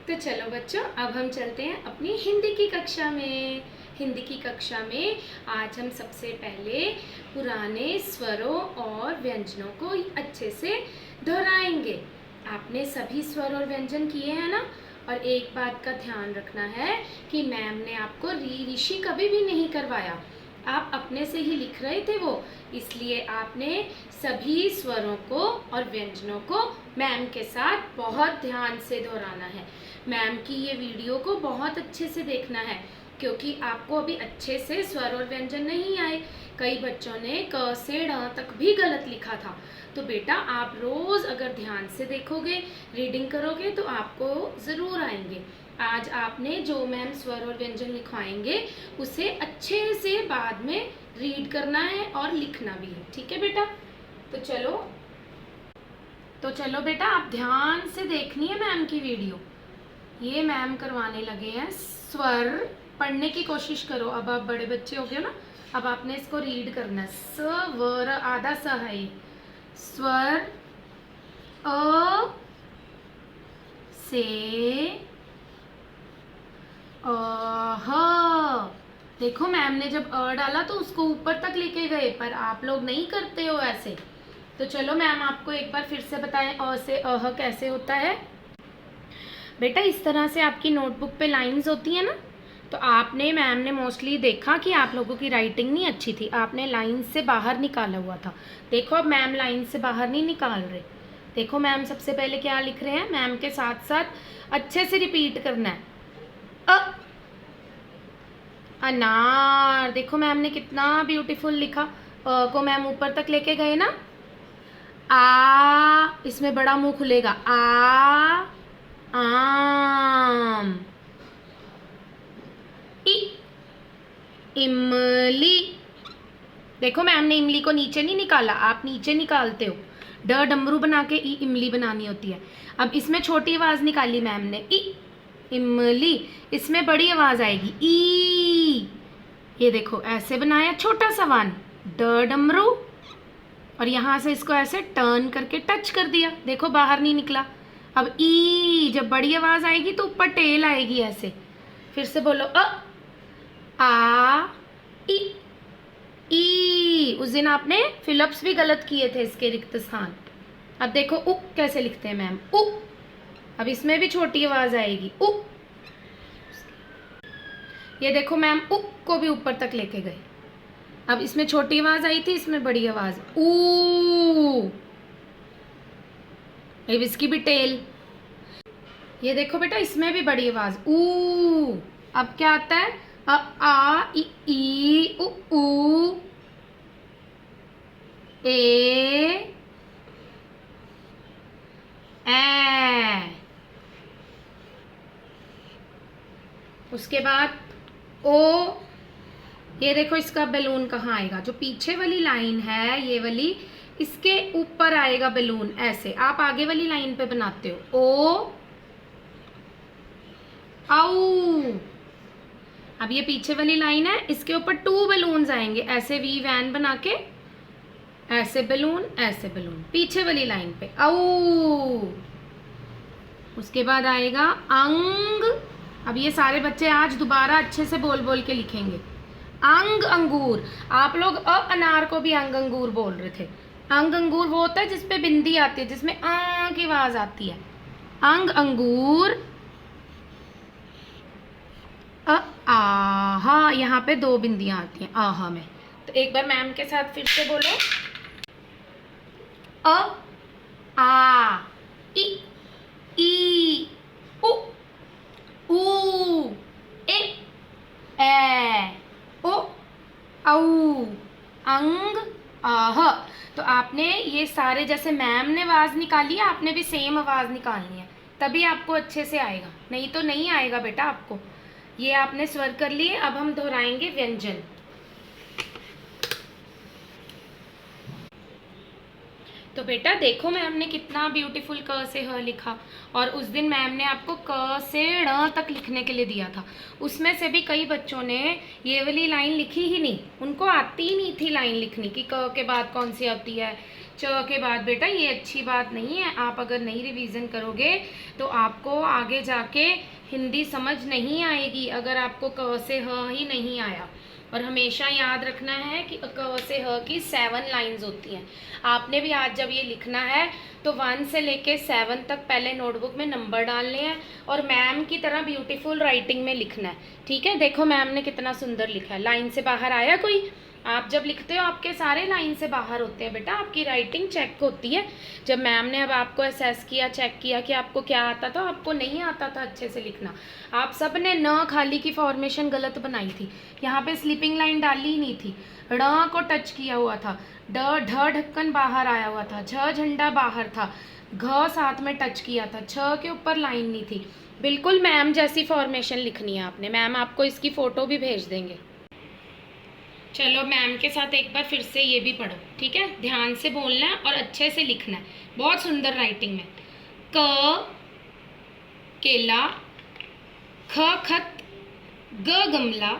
तो चलो बच्चों, अब हम चलते हैं अपनी हिंदी की कक्षा में। हिंदी की कक्षा में आज हम सबसे पहले पुराने स्वरों और व्यंजनों को अच्छे से दोहराएंगे। आपने सभी स्वर और व्यंजन किए हैं ना? और एक बात का ध्यान रखना है कि मैम ने आपको ऋषि कभी भी नहीं करवाया, आप अपने से ही लिख रहे थे वो, इसलिए आपने सभी स्वरों को और व्यंजनों को मैम के साथ बहुत ध्यान से दोहराना है। मैम की ये वीडियो को बहुत अच्छे से देखना है, क्योंकि आपको अभी अच्छे से स्वर और व्यंजन नहीं आए। कई बच्चों ने क से ड़ तक भी गलत लिखा था। तो बेटा, आप रोज अगर ध्यान से देखोगे, रीडिंग करोगे, तो आपको ज़रूर आएंगे। आज आपने जो मैम स्वर और व्यंजन लिखवाएंगे उसे अच्छे से बाद में रीड करना है और लिखना भी है, ठीक है बेटा? तो चलो बेटा, आप ध्यान से देखनी है मैम की वीडियो। ये मैम करवाने लगे हैं स्वर। पढ़ने की कोशिश करो, अब आप बड़े बच्चे हो गए ना, अब आपने इसको रीड करना है। स्वर आधा स है ये। स्वर अ से अह। देखो, मैम ने जब अ डाला तो उसको ऊपर तक लेके गए, पर आप लोग नहीं करते हो ऐसे। तो चलो मैम आपको एक बार फिर से बताएं अ से अह कैसे होता है। बेटा, इस तरह से आपकी नोटबुक पे लाइंस होती है ना, तो आपने मैम ने मोस्टली देखा कि आप लोगों की राइटिंग नहीं अच्छी थी, आपने लाइंस से बाहर निकाला हुआ था। देखो, अब मैम लाइंस से बाहर नहीं निकाल रहे। देखो, मैम सबसे पहले क्या लिख रहे हैं, मैम के साथ साथ अच्छे से रिपीट करना है। अ अनार। देखो मैम ने कितना ब्यूटीफुल लिखा। अ को मैम ऊपर तक लेके गए ना। आ, इसमें बड़ा मुंह खुलेगा। आम। इमली। देखो, मैम ने इमली को नीचे नहीं निकाला, आप नीचे निकालते हो। ड डमरू बना के ई इमली बनानी होती है। अब इसमें छोटी आवाज निकाली मैम ने, ई इमली। इसमें बड़ी आवाज आएगी, ई। ये देखो, ऐसे बनाया छोटा सा वान, ड डमरू, और यहां से इसको ऐसे टर्न करके टच कर दिया। देखो, बाहर नहीं निकला। अब ई, जब बड़ी आवाज आएगी तो ऊपर टेल आएगी ऐसे। फिर से बोलो, आ ई। उस दिन आपने फिलअप्स भी गलत किए थे इसके रिक्त स्थान। अब देखो, उ कैसे लिखते हैं मैम, उ। अब इसमें भी छोटी आवाज आएगी, उ। ये देखो, मैम उ को भी ऊपर तक लेके गए। अब इसमें छोटी आवाज आई थी, इसमें बड़ी आवाज, ऊ। अब इसकी भी टेल। ये देखो बेटा, इसमें भी बड़ी आवाज, ऊ। अब क्या आता है, आ ई उ ए उसके बाद ओ। ये देखो, इसका बैलून कहाँ आएगा, जो पीछे वाली लाइन है ये वाली, इसके ऊपर आएगा बैलून ऐसे। आप आगे वाली लाइन पे बनाते हो, ओ आउ। अब ये पीछे वाली लाइन है, इसके ऊपर 2 बैलून्स आएंगे ऐसे, वी वैन बना के, ऐसे बैलून, ऐसे बैलून पीछे वाली लाइन पे, औ। उसके बाद आएगा अंग। अब ये सारे बच्चे आज दोबारा अच्छे से बोल बोल के लिखेंगे। अंग अंगूर। आप लोग अनार को भी अंग अंगूर बोल रहे थे। अंग अंगूर वो होता है जिसपे बिंदी आती है, जिसमें आ की आवाज आती है। अंग अंगूर। आहा, यहाँ पे 2 बिंदियां आती हैं आहा में। तो एक बार मैम के साथ फिर से बोलो, अ आ ई उ ऊ ए ओ औ अंग आह। तो आपने ये सारे, जैसे मैम ने आवाज निकाली है, आपने भी सेम आवाज निकालनी है, तभी आपको अच्छे से आएगा, नहीं तो नहीं आएगा बेटा आपको। ये आपने स्वर कर लिए, अब हम दोहराएंगे व्यंजन। तो बेटा देखो, मैम ने कितना ब्यूटीफुल क से ह लिखा, और उस दिन मैम ने आपको क से ण तक लिखने के लिए दिया था। उसमें से भी कई बच्चों ने ये वाली लाइन लिखी ही नहीं, उनको आती ही नहीं थी लाइन लिखनी कि क के बाद कौन सी आती है, च के बाद बेटा ये अच्छी बात नहीं है। आप अगर नहीं रिवीजन करोगे तो आपको आगे जाके हिंदी समझ नहीं आएगी, अगर आपको क से ह ही नहीं आया। और हमेशा याद रखना है कि क से ह की 7 लाइंस होती हैं। आपने भी आज जब ये लिखना है तो 1 से लेके 7 तक पहले नोटबुक में नंबर डालने हैं और मैम की तरह ब्यूटीफुल राइटिंग में लिखना है। ठीक है, देखो मैम ने कितना सुंदर लिखा है। लाइन से बाहर आया कोई? आप जब लिखते हो आपके सारे लाइन से बाहर होते हैं बेटा, आपकी राइटिंग चेक होती है। जब मैम ने अब आपको असेस किया, चेक किया कि आपको क्या आता था, आपको नहीं आता था अच्छे से लिखना, आप सब ने न खाली की फॉर्मेशन गलत बनाई थी। यहाँ पे स्लीपिंग लाइन डाली ही नहीं थी, ड़ को टच किया हुआ था, ढ ढक्कन बाहर आया हुआ था, झ झंडा बाहर था, घ साथ में टच किया था, छ के ऊपर लाइन नहीं थी। बिल्कुल मैम जैसी फॉर्मेशन लिखनी है आपने। मैम आपको इसकी फ़ोटो भी भेज देंगे। चलो मैम के साथ एक बार फिर से ये भी पढ़ो, ठीक है? ध्यान से बोलना है और अच्छे से लिखना है, बहुत सुंदर राइटिंग में। क केला, ख खत, ग गमला,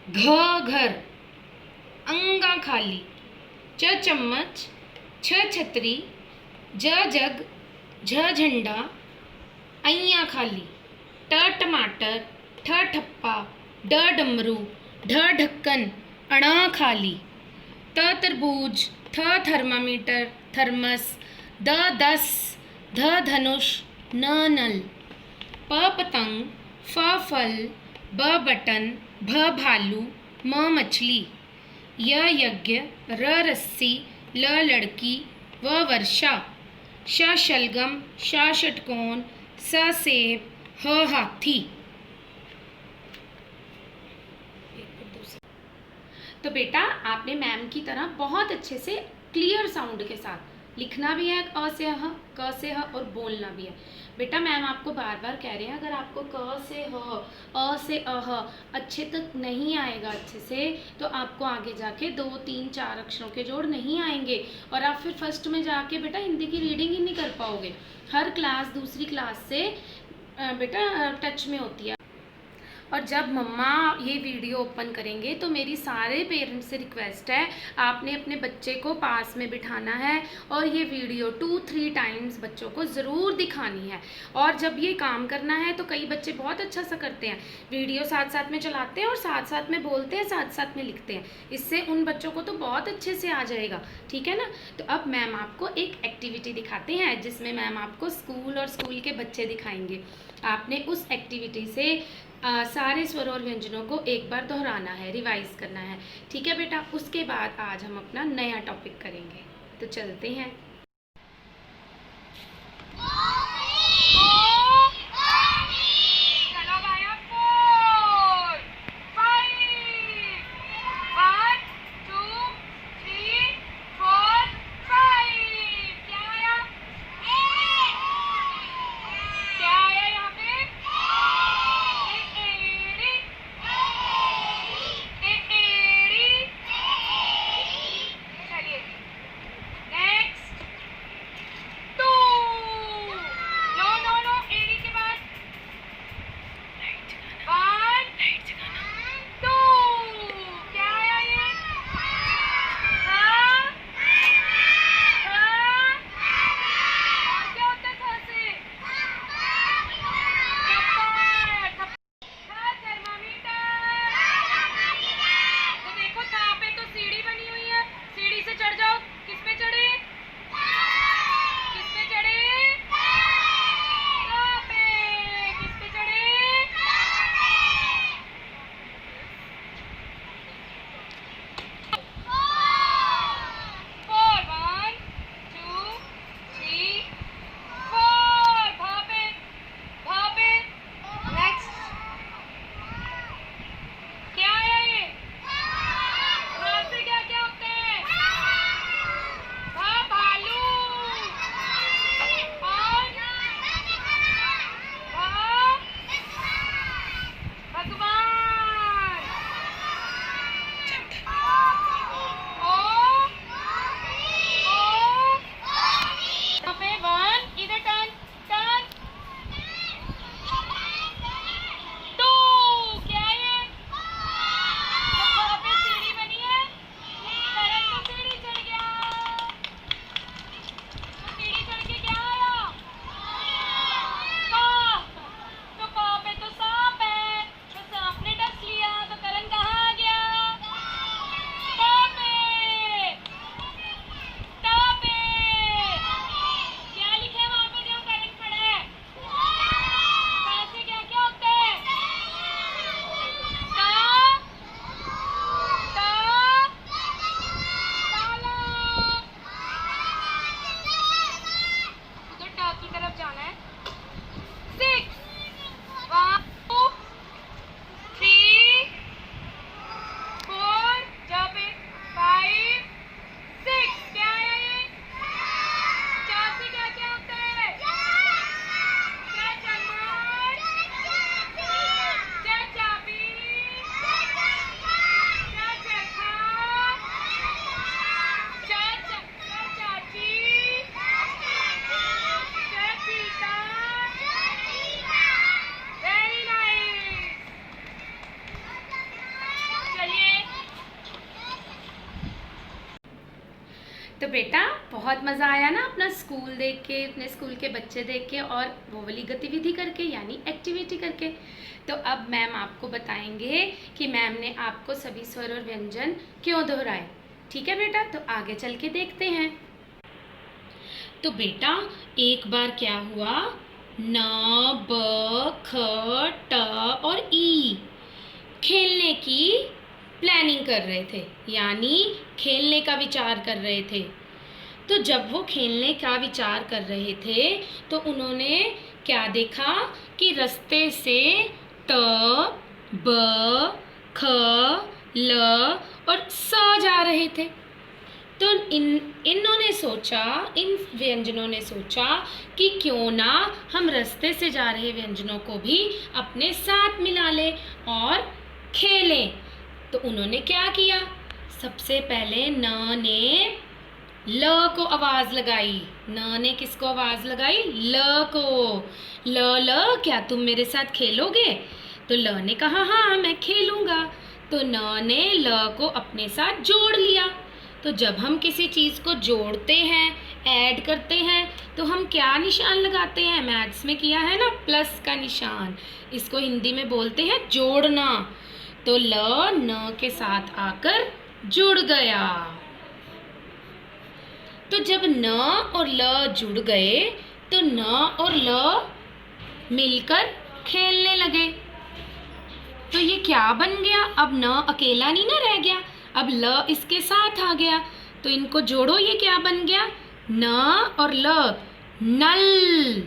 घ घर, अंगा खाली, च चम्मच, छ छतरी, ज जग, झ झंडा, अइयाँ खाली, ट टमाटर, ठ ठप्पा, ड डमरू, ढ ढक्कन, अणा खाली, त तरबूज, थ थर्मामीटर, थर्मस, द 10, ध धनुष, न नल, प पतंग, फ फल, ब बटन, भ भालू, म मछली, य यज्ञ, र रस्सी, ल लड़की, व वर्षा, श शलगम, श षटकोण, स सेब, ह हाथी। तो बेटा आपने मैम की तरह बहुत अच्छे से क्लियर साउंड के साथ लिखना भी है, अ से ह, क से ह और बोलना भी है। बेटा मैम आपको बार बार कह रहे हैं, अगर आपको क से ह, अ से अह अच्छे तक नहीं आएगा अच्छे से, तो आपको आगे जाके 2, 3, 4 अक्षरों के जोड़ नहीं आएंगे और आप फिर फर्स्ट में जाके बेटा हिंदी की रीडिंग ही नहीं कर पाओगे। हर क्लास दूसरी क्लास से बेटा टच में होती है। और जब मम्मा ये वीडियो ओपन करेंगे तो मेरी सारे पेरेंट्स से रिक्वेस्ट है, आपने अपने बच्चे को पास में बिठाना है और ये वीडियो 2-3 टाइम्स बच्चों को ज़रूर दिखानी है। और जब ये काम करना है तो कई बच्चे बहुत अच्छा सा करते हैं, वीडियो साथ साथ में चलाते हैं और साथ साथ में बोलते हैं, साथ साथ में लिखते हैं। इससे उन बच्चों को तो बहुत अच्छे से आ जाएगा, ठीक है ना? तो अब मैम आपको एक एक्टिविटी दिखाते हैं जिसमें मैम आपको स्कूल और स्कूल के बच्चे दिखाएंगे। आपने उस एक्टिविटी से सारे स्वर और व्यंजनों को एक बार दोहराना है, रिवाइज करना है, ठीक है बेटा? उसके बाद आज हम अपना नया टॉपिक करेंगे, तो चलते हैं। Next. तो बेटा बहुत मज़ा आया ना अपना स्कूल देख के, अपने स्कूल के बच्चे देख के और वो वाली गतिविधि करके यानी एक्टिविटी करके। तो अब मैम आपको बताएंगे कि मैम ने आपको सभी स्वर और व्यंजन क्यों दोहराए। ठीक है बेटा, तो आगे चल के देखते हैं। तो बेटा एक बार क्या हुआ, न ब ख ट और ई खेलने की प्लानिंग कर रहे थे, यानी खेलने का विचार कर रहे थे। तो जब वो खेलने का विचार कर रहे थे तो उन्होंने क्या देखा कि रास्ते से त ब ख ल और स जा रहे थे। तो इन्होंने सोचा, इन व्यंजनों ने सोचा कि क्यों ना हम रास्ते से जा रहे व्यंजनों को भी अपने साथ मिला लें और खेलें। तो उन्होंने क्या किया, सबसे पहले न ने ल को आवाज लगाई। न ने किसको आवाज लगाई, ल को। ल क्या तुम मेरे साथ खेलोगे? तो ल ने कहा हाँ मैं खेलूंगा। तो न ने ल को अपने साथ जोड़ लिया। तो जब हम किसी चीज को जोड़ते हैं, ऐड करते हैं, तो हम क्या निशान लगाते हैं? मैथ्स में किया है ना, प्लस का निशान। इसको हिंदी में बोलते हैं जोड़ना। तो ल न के साथ आकर जुड़ गया। तो जब न और ल जुड़ गए तो न और ल मिलकर खेलने लगे। तो ये क्या बन गया, अब न अकेला नहीं ना रह गया, अब ल इसके साथ आ गया। तो इनको जोड़ो, ये क्या बन गया, न और ल, नल।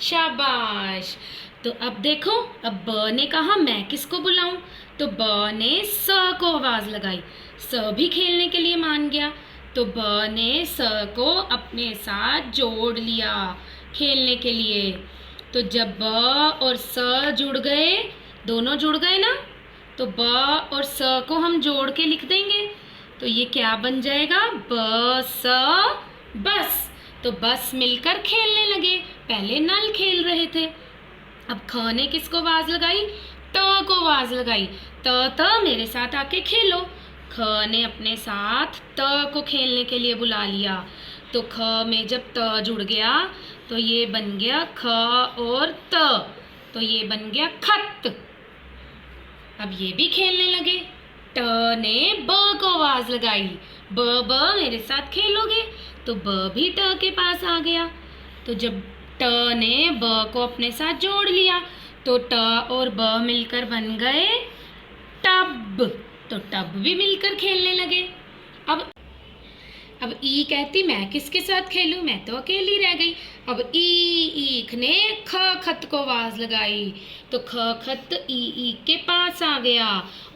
शाबाश। तो अब देखो, अब ब ने कहा मैं किसको बुलाऊं? तो ब ने स को आवाज लगाई। स भी खेलने के लिए मान गया। तो ब ने स को अपने साथ जोड़ लिया खेलने के लिए। तो जब ब और स जुड़ गए, दोनों जुड़ गए ना, तो ब और स को हम जोड़ के लिख देंगे। तो ये क्या बन जाएगा, ब स बस। तो बस मिलकर खेलने लगे। पहले नल खेल रहे थे, अब ख ने किसको आवाज लगाई, त को आवाज लगाई। त मेरे साथ आके खेलो। ख ने अपने साथ त को खेलने के लिए बुला लिया। तो ख में जब त जुड़ गया तो ये बन गया ख और त, तो ये बन गया खत। अब ये भी खेलने लगे। ट ने ब को आवाज लगाई। ब मेरे साथ खेलोगे? तो ब भी ट के पास आ गया। तो जब ट ने ब को अपने साथ जोड़ लिया तो ट और ब मिलकर बन गए टब। तो टब भी मिलकर खेलने लगे। अब ई कहती मैं किसके साथ खेलूं, मैं तो अकेली रह गई। अब ईख ने ख खत को आवाज लगाई। तो ख खत ई के पास आ गया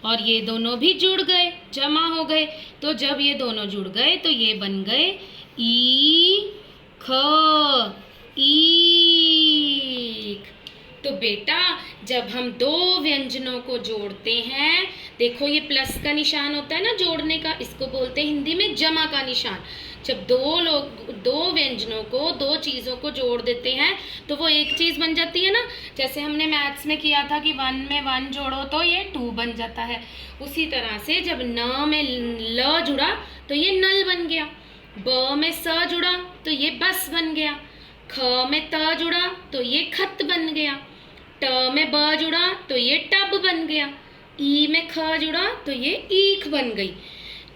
और ये दोनों भी जुड़ गए, जमा हो गए। तो जब ये दोनों जुड़ गए तो ये बन गए ई ख, ईख। तो बेटा जब हम दो व्यंजनों को जोड़ते हैं, देखो ये प्लस का निशान होता है ना जोड़ने का, इसको बोलते हैं हिंदी में जमा का निशान। जब दो व्यंजनों को, दो चीज़ों को जोड़ देते हैं तो वो एक चीज़ बन जाती है ना। जैसे हमने मैथ्स में किया था कि 1 में 1 जोड़ो तो ये 2 बन जाता है। उसी तरह से जब न में ल जुड़ा तो ये नल बन गया, ब में स जुड़ा तो ये बस बन गया, ख में त जुड़ा तो ये खत बन गया, ट में ब जुड़ा तो ये टब बन गया, ई में ख जुड़ा तो ये ईख बन गई।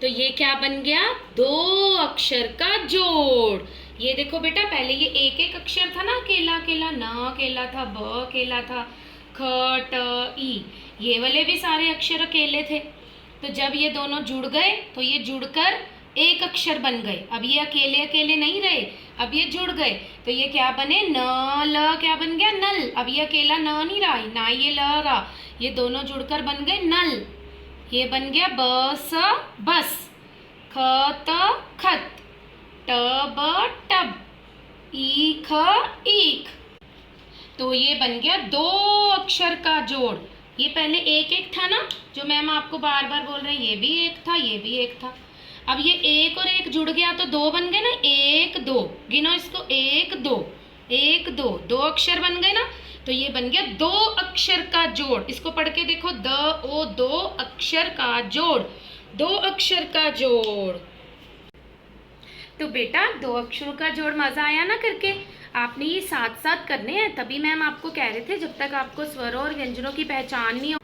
तो ये क्या बन गया, दो अक्षर का जोड़। ये देखो बेटा, पहले ये एक एक अक्षर था ना, अकेला अकेला, न अकेला था, ब अकेला था, ख ट ई, ये वाले भी सारे अक्षर अकेले थे। तो जब ये दोनों जुड़ गए तो ये जुड़कर एक अक्षर बन गए। अब ये अकेले अकेले नहीं रहे, अब ये जुड़ गए तो ये क्या बने, न ल क्या बन गया, नल। अब ये अकेला न नहीं रहा, ना ये ल रहा, ये दोनों जुड़कर बन गए नल। ये बन गया ब स बस, ख त खत, ट ब टब, ई ख ईख। तो ये बन गया दो अक्षर का जोड़। ये पहले एक एक था ना, जो मैम आपको बार बार बोल रहे हैं, ये भी एक था, ये भी एक था। अब ये एक और एक जुड़ गया तो दो बन गए ना, एक दो, गिनो इसको, एक दो, एक दो, दो अक्षर बन गए ना। तो ये बन गया दो अक्षर का जोड़। इसको पढ़ के देखो, द ओ, दो अक्षर का जोड़, दो अक्षर का जोड़। तो बेटा 2 अक्षरों का जोड़ मज़ा आया ना करके? आपने ये साथ साथ करने हैं, तभी मैम आपको कह रहे थे जब तक आपको स्वरों और व्यंजनों की पहचान नहीं हो,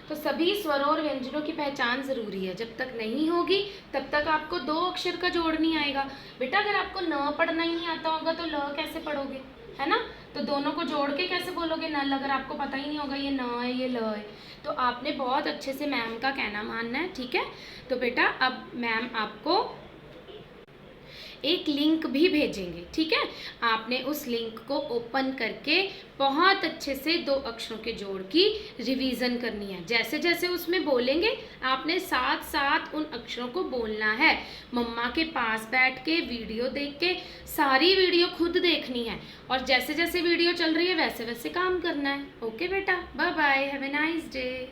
तो सभी स्वरों और व्यंजनों की पहचान ज़रूरी है। जब तक नहीं होगी तब तक आपको 2 अक्षर का जोड़ नहीं आएगा। बेटा अगर आपको न पढ़ना ही नहीं आता होगा तो ल कैसे पढ़ोगे, है ना? तो दोनों को जोड़ के कैसे बोलोगे नल, अगर आपको पता ही नहीं होगा ये न है ये ल है। तो आपने बहुत अच्छे से मैम का कहना मानना है, ठीक है? तो बेटा अब मैम आपको एक लिंक भी भेजेंगे, ठीक है? आपने उस लिंक को ओपन करके बहुत अच्छे से 2 अक्षरों के जोड़ की रिवीजन करनी है। जैसे जैसे उसमें बोलेंगे आपने साथ साथ उन अक्षरों को बोलना है। मम्मा के पास बैठ के वीडियो देख के सारी वीडियो खुद देखनी है और जैसे जैसे वीडियो चल रही है वैसे वैसे काम करना है। ओके बेटा, bye bye, have a nice day.